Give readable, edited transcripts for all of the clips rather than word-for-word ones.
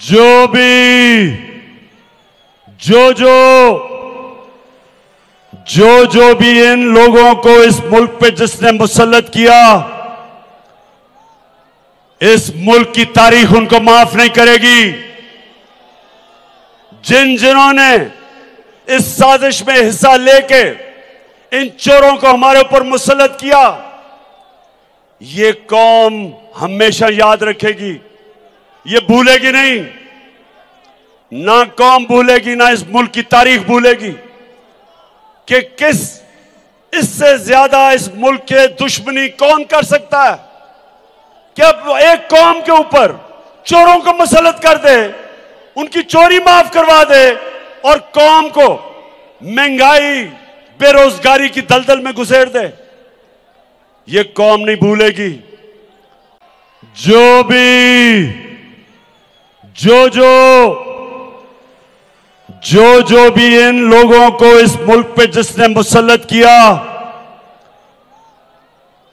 जो भी जो भी इन लोगों को इस मुल्क पे जिसने मुसल्लत किया, इस मुल्क की तारीख उनको माफ नहीं करेगी। जिन्होंने इस साजिश में हिस्सा लेके इन चोरों को हमारे ऊपर मुसल्लत किया, ये कौम हमेशा याद रखेगी, ये भूलेगी नहीं। ना कौम भूलेगी, ना इस मुल्क की तारीख भूलेगी कि किस इससे ज्यादा इस मुल्क के दुश्मनी कौन कर सकता है कि अब एक कौम के ऊपर चोरों को मुसल्लत कर दे, उनकी चोरी माफ करवा दे और कौम को महंगाई बेरोजगारी की दलदल में घुसेड़ दे। ये कौम नहीं भूलेगी। जो भी जो भी इन लोगों को इस मुल्क पे जिसने मुसल्लत किया,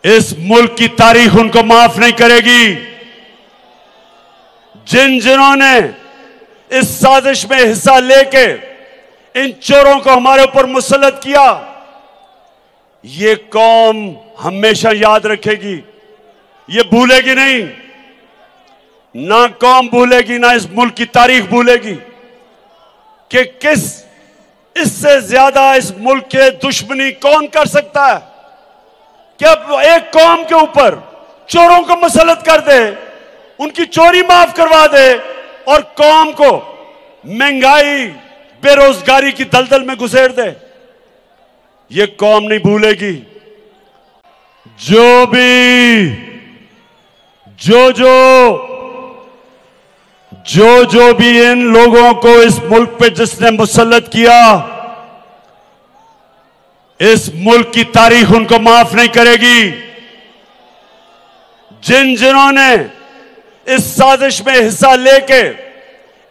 इस मुल्क की तारीख उनको माफ नहीं करेगी। जिन्होंने इस साजिश में हिस्सा लेके इन चोरों को हमारे ऊपर मुसल्लत किया, ये कौम हमेशा याद रखेगी, ये भूलेगी नहीं। ना कौम भूलेगी, ना इस मुल्क की तारीख भूलेगी कि किस इससे ज्यादा इस मुल्क के दुश्मनी कौन कर सकता है कि अब एक कौम के ऊपर चोरों को मुसल्लत कर दे, उनकी चोरी माफ करवा दे और कौम को महंगाई बेरोजगारी की दलदल में घुसेड़ दे। ये कौम नहीं भूलेगी। जो भी जो भी इन लोगों को इस मुल्क पे जिसने मुसल्लत किया, इस मुल्क की तारीख उनको माफ नहीं करेगी। जिन्होंने इस साजिश में हिस्सा लेके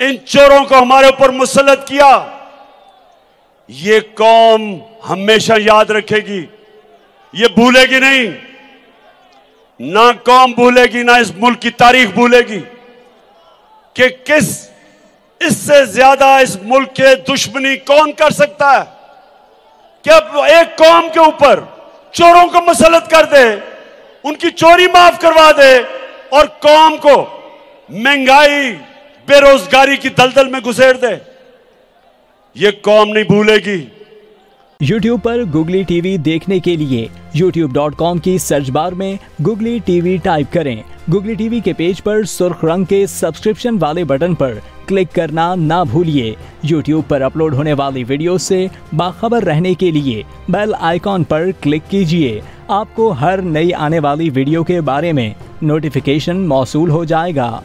इन चोरों को हमारे ऊपर मुसल्लत किया, ये कौम हमेशा याद रखेगी, ये भूलेगी नहीं। ना कौम भूलेगी, ना इस मुल्क की तारीख भूलेगी कि किस इससे ज्यादा इस मुल्क के दुश्मनी कौन कर सकता है कि अब एक कौम के ऊपर चोरों को मुसल्लत कर दे, उनकी चोरी माफ करवा दे और कौम को महंगाई बेरोजगारी की दलदल में घुसेड़ दे। ये कौम नहीं भूलेगी। YouTube पर गुगली टीवी देखने के लिए youtube.com की सर्च बार में गुगली टीवी टाइप करें। गुगली टीवी के पेज पर सुर्ख रंग के सब्सक्रिप्शन वाले बटन पर क्लिक करना ना भूलिए। YouTube पर अपलोड होने वाली वीडियो से बाखबर रहने के लिए बेल आइकॉन पर क्लिक कीजिए। आपको हर नई आने वाली वीडियो के बारे में नोटिफिकेशन मौसूल हो जाएगा।